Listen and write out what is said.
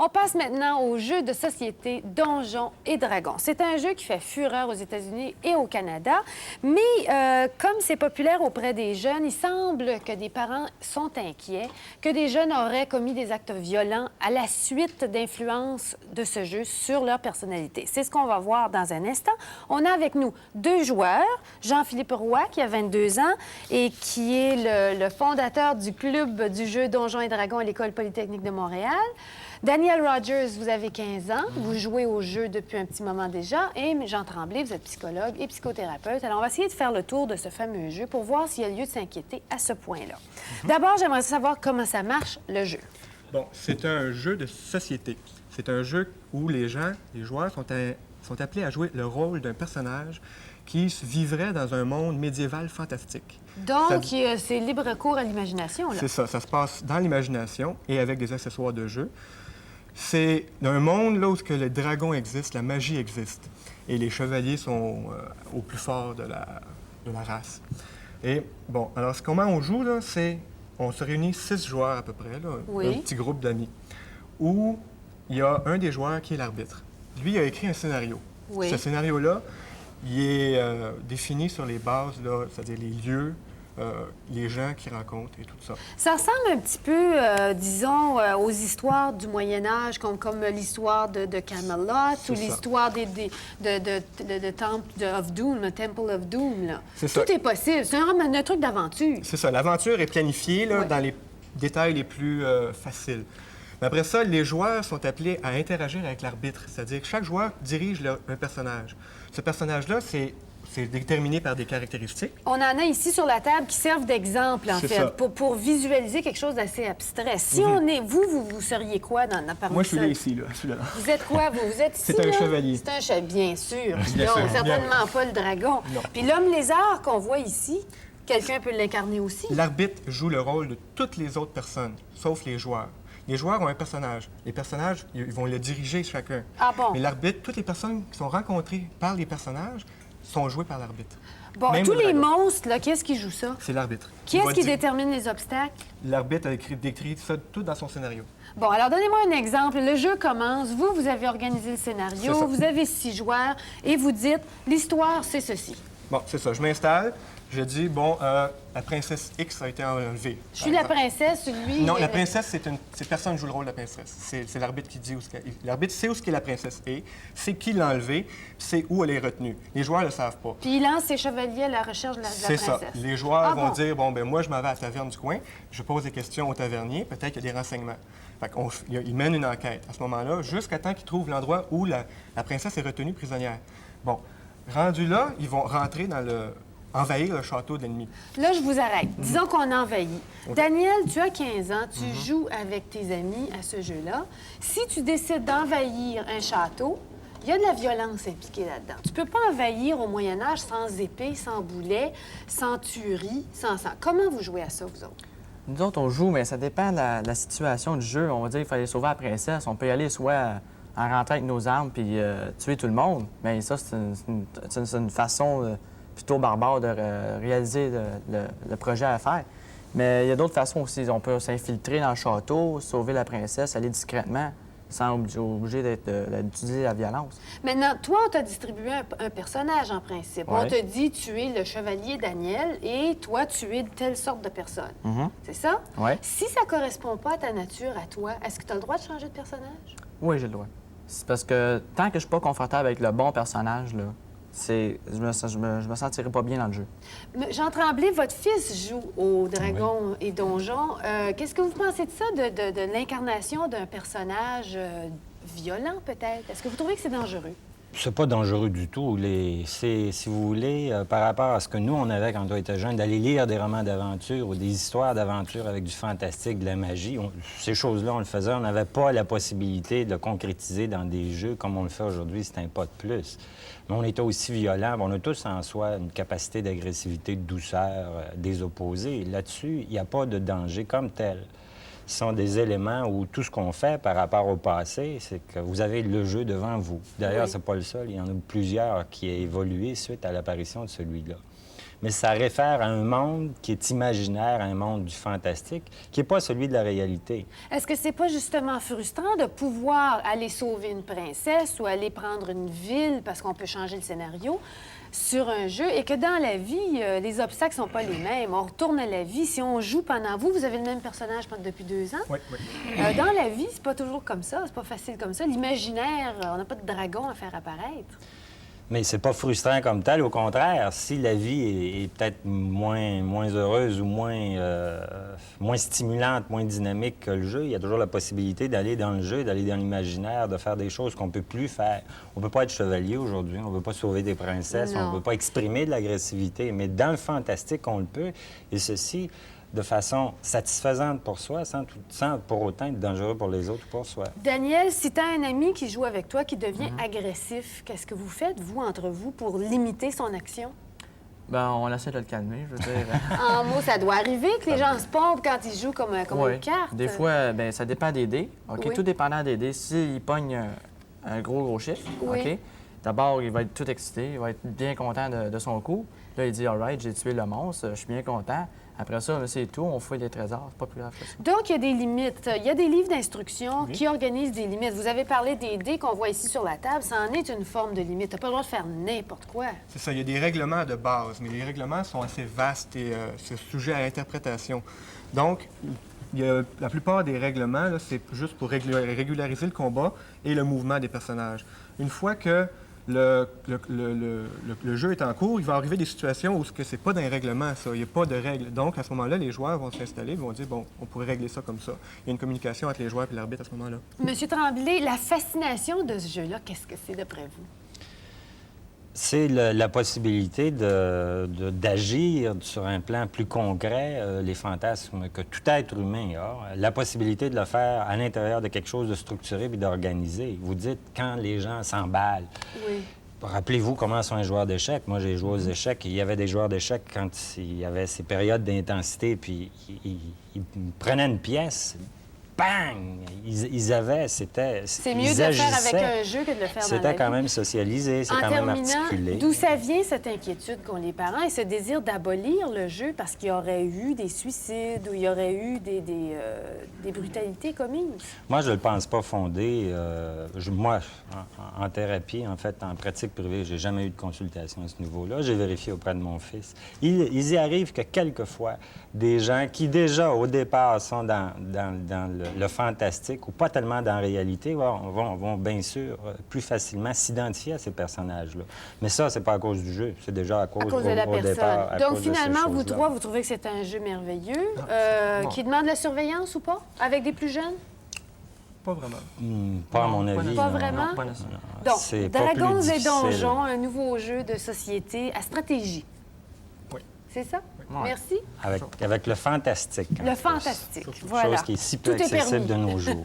On passe maintenant au jeu de société Donjons et Dragons. C'est un jeu qui fait fureur aux États-Unis et au Canada, mais comme c'est populaire auprès des jeunes, il semble que des parents sont inquiets que des jeunes auraient commis des actes violents à la suite d'influences de ce jeu sur leur personnalité. C'est ce qu'on va voir dans un instant. On a avec nous deux joueurs, Jean-Philippe Roy, qui a 22 ans et qui est le fondateur du club du jeu Donjons et Dragons à l'École polytechnique de Montréal. Daniel Rogers, vous avez 15 ans, vous jouez au jeu depuis un petit moment déjà, et Jean Tremblay, vous êtes psychologue et psychothérapeute. Alors, on va essayer de faire le tour de ce fameux jeu pour voir s'il y a lieu de s'inquiéter à ce point-là. D'abord, j'aimerais savoir comment ça marche, le jeu. Bon, c'est un jeu de société. C'est un jeu où les joueurs sont appelés à jouer le rôle d'un personnage qui vivrait dans un monde médiéval fantastique. Donc, c'est libre cours à l'imagination, là. C'est ça se passe dans l'imagination et avec des accessoires de jeu. C'est un monde là où le dragon existe, la magie existe, et les chevaliers sont au plus fort de la race. Et bon, alors comment on joue, là, c'est... On se réunit 6 joueurs à peu près, là, Oui. un petit groupe d'amis, où il y a un des joueurs qui est l'arbitre. Lui, il a écrit un scénario. Oui. Ce scénario-là, il est défini sur les bases, là, c'est-à-dire les lieux, les gens qu'il rencontre et tout ça. Ça ressemble un petit peu, disons, aux histoires du Moyen Âge, comme l'histoire de Camelot ou l'histoire de Temple of Doom, le Temple of Doom. Là. Tout est possible. C'est un truc d'aventure. C'est ça. L'aventure est planifiée là, dans les détails les plus faciles. Mais après ça, les joueurs sont appelés à interagir avec l'arbitre. C'est-à-dire que chaque joueur dirige un personnage. Ce personnage-là, c'est déterminé par des caractéristiques. On en a ici sur la table qui servent d'exemple, en fait, pour visualiser quelque chose d'assez abstrait. Si on est... Vous seriez quoi parmi Moi, je suis là ici, là. Celui-là. Vous êtes quoi, vous? Vous êtes ici, C'est un chevalier. C'est un chevalier, bien sûr. Bien Non, sûr. certainement pas le dragon. Non. Puis l'homme lézard qu'on voit ici, quelqu'un peut l'incarner aussi. L'arbitre joue le rôle de toutes les autres personnes, sauf les joueurs. Les joueurs ont un personnage. Les personnages, ils vont le diriger chacun. Ah bon? Mais l'arbitre, toutes les personnes qui sont rencontrées par les personnages sont jouées par l'arbitre. Bon, Même tous le les dragon. monstres, là, qui est-ce qui joue ça? C'est l'arbitre. Qui est-ce qui détermine les obstacles? L'arbitre a décrit ça tout dans son scénario. Bon, alors donnez-moi un exemple. Le jeu commence, vous avez organisé le C'est scénario, ça. vous avez 6 joueurs et vous dites, l'histoire, c'est ceci. Bon, c'est ça. Je m'installe. Je dis, bon, la princesse X a été enlevée. Je suis la princesse, lui... Non, la princesse, c'est personne ne joue le rôle de la princesse. C'est l'arbitre qui dit où l'arbitre sait où est la princesse est, c'est qui l'a enlevée, c'est où elle est retenue. Les joueurs ne le savent pas. Puis il lance ses chevaliers à la recherche de la princesse. C'est ça. Les joueurs vont bon. dire, bon, ben moi, je m'en vais à la taverne du coin, je pose des questions au tavernier, peut-être qu'il y a des renseignements. Fait ils mènent une enquête à ce moment-là, jusqu'à temps qu'ils trouvent l'endroit où la princesse est retenue prisonnière. Bon, rendu là, ils vont rentrer envahir le château de l'ennemi. Là, je vous arrête. Disons qu'on envahit. OK. Daniel, tu as 15 ans, tu joues avec tes amis à ce jeu-là. Si tu décides d'envahir un château, il y a de la violence impliquée là-dedans. Tu peux pas envahir au Moyen Âge sans épée, sans boulet, sans tuerie, sans sang. Comment vous jouez à ça, vous autres? Nous autres, on joue, mais ça dépend de la situation du jeu. On va dire qu'il fallait sauver la princesse. On peut y aller soit en rentrant avec nos armes puis tuer tout le monde. Mais ça, c'est une façon plutôt barbare de réaliser le projet à faire. Mais il y a d'autres façons aussi. On peut s'infiltrer dans le château, sauver la princesse, aller discrètement, sans obligé d'utiliser la violence. Maintenant, toi, on t'a distribué un personnage, en principe. Ouais. On te dit, tu es le chevalier Daniel et toi, tu es de telle sorte de personne. C'est ça? Oui. Si ça correspond pas à ta nature, à toi, est-ce que tu as le droit de changer de personnage? Oui, j'ai le droit. C'est parce que tant que je suis pas confortable avec le bon personnage, là, je me sentirais pas bien dans le jeu. Mais Jean Tremblay, votre fils joue au Dragon et Donjon. Qu'est-ce que vous pensez de ça, de l'incarnation d'un personnage violent, peut-être? Est-ce que vous trouvez que c'est dangereux? C'est pas dangereux du tout. C'est, si vous voulez, par rapport à ce que nous, on avait quand on était jeunes, d'aller lire des romans d'aventure ou des histoires d'aventure avec du fantastique, de la magie. Ces choses-là, on le faisait. On n'avait pas la possibilité de le concrétiser dans des jeux comme on le fait aujourd'hui. C'est un pas de plus. Mais on était aussi violents. On a tous en soi une capacité d'agressivité, de douceur des opposés. Là-dessus, il n'y a pas de danger comme tel. Ce sont des éléments où tout ce qu'on fait par rapport au passé, c'est que vous avez le jeu devant vous. D'ailleurs, c'est pas le seul. Il y en a plusieurs qui ont évolué suite à l'apparition de celui-là. mais ça réfère à un monde qui est imaginaire, un monde du fantastique, qui n'est pas celui de la réalité. Est-ce que c'est pas justement frustrant de pouvoir aller sauver une princesse ou aller prendre une ville parce qu'on peut changer le scénario sur un jeu et que dans la vie, les obstacles sont pas les mêmes. On retourne à la vie. Si on joue pendant vous avez le même personnage depuis 2 ans. Oui, oui. Dans la vie, c'est pas toujours comme ça. C'est pas facile comme ça. L'imaginaire, on n'a pas de dragon à faire apparaître. Mais c'est pas frustrant comme tel, au contraire. Si la vie est peut-être moins heureuse ou moins stimulante, moins dynamique que le jeu, il y a toujours la possibilité d'aller dans le jeu, d'aller dans l'imaginaire, de faire des choses qu'on ne peut plus faire. On ne peut pas être chevalier aujourd'hui, on ne peut pas sauver des princesses, on ne peut pas exprimer de l'agressivité, mais dans le fantastique, on le peut. Et ceci de façon satisfaisante pour soi, sans pour autant être dangereux pour les autres ou pour soi. Daniel, si tu as un ami qui joue avec toi, qui devient agressif, qu'est-ce que vous faites, vous, entre vous, pour limiter son action? Ben, on essaie de le calmer, je veux dire. En mots, ça doit arriver que les gens se pompent quand ils jouent comme Oui. une carte. Des fois, ben, ça dépend des dés. OK? Oui. Tout dépendant des dés. S'il pogne un gros chiffre, Oui. OK? D'abord, il va être tout excité, il va être bien content de son coup. Là, il dit, all right, j'ai tué le monstre, je suis bien content. Après ça, c'est tout, on fouille les trésors, c'est pas plus grave que ça. Donc, il y a des limites. Il y a des livres d'instruction qui organisent des limites. Vous avez parlé des dés qu'on voit ici sur la table. Ça en est une forme de limite. Tu n'as pas le droit de faire n'importe quoi. C'est ça, il y a des règlements de base, mais les règlements sont assez vastes et c'est sujet à l'interprétation. Donc, la plupart des règlements, là, c'est juste pour régulariser le combat et le mouvement des personnages. Une fois que le jeu est en cours, il va arriver des situations où ce n'est pas dans les règlements, ça. Il n'y a pas de règles. Donc, à ce moment-là, les joueurs vont s'installer et vont dire, bon, on pourrait régler ça comme ça. Il y a une communication entre les joueurs et l'arbitre à ce moment-là. Monsieur Tremblay, la fascination de ce jeu-là, qu'est-ce que c'est d'après vous? C'est la possibilité d'agir sur un plan plus concret, les fantasmes que tout être humain a, la possibilité de le faire à l'intérieur de quelque chose de structuré et d'organisé. Vous dites, quand les gens s'emballent, Oui. rappelez-vous comment sont un joueur d'échecs. Moi, j'ai joué aux échecs. Il y avait des joueurs d'échecs quand il y avait ces périodes d'intensité, puis ils prenaient une pièce, bang! Ils avaient, c'était... C'est mieux de le faire avec un jeu que de le faire dans la C'était vie. quand même socialisé, c'est En quand même terminant, articulé. d'où ça vient cette inquiétude qu'ont les parents et ce désir d'abolir le jeu parce qu'il y aurait eu des suicides ou il y aurait eu des brutalités commises? Moi, je ne le pense pas fondé. Moi, en thérapie, en fait, en pratique privée, j'ai jamais eu de consultation à ce niveau-là. J'ai vérifié auprès de mon fils. Il y arrive que quelquefois, des gens qui déjà, au départ, sont dans le fantastique ou pas tellement dans la réalité, vont bien sûr plus facilement s'identifier à ces personnages-là. Mais ça, c'est pas à cause du jeu, c'est déjà à cause de la au personne. départ. À Donc, cause de ces finalement, vous choses-là. trois, vous trouvez que c'est un jeu merveilleux Bon. qui demande la surveillance ou pas, avec des plus jeunes? Pas vraiment. Pas à Non, mon pas avis. Pas non. vraiment? Non, pas nécessairement. Donc, C'est pas plus Dragons et difficile. Donjons, un nouveau jeu de société à stratégie. Oui. C'est ça? Ouais. Merci. Avec le fantastique. en Le plus. fantastique, Chose voilà. qui est si peu Tout est accessible permis. de nos jours.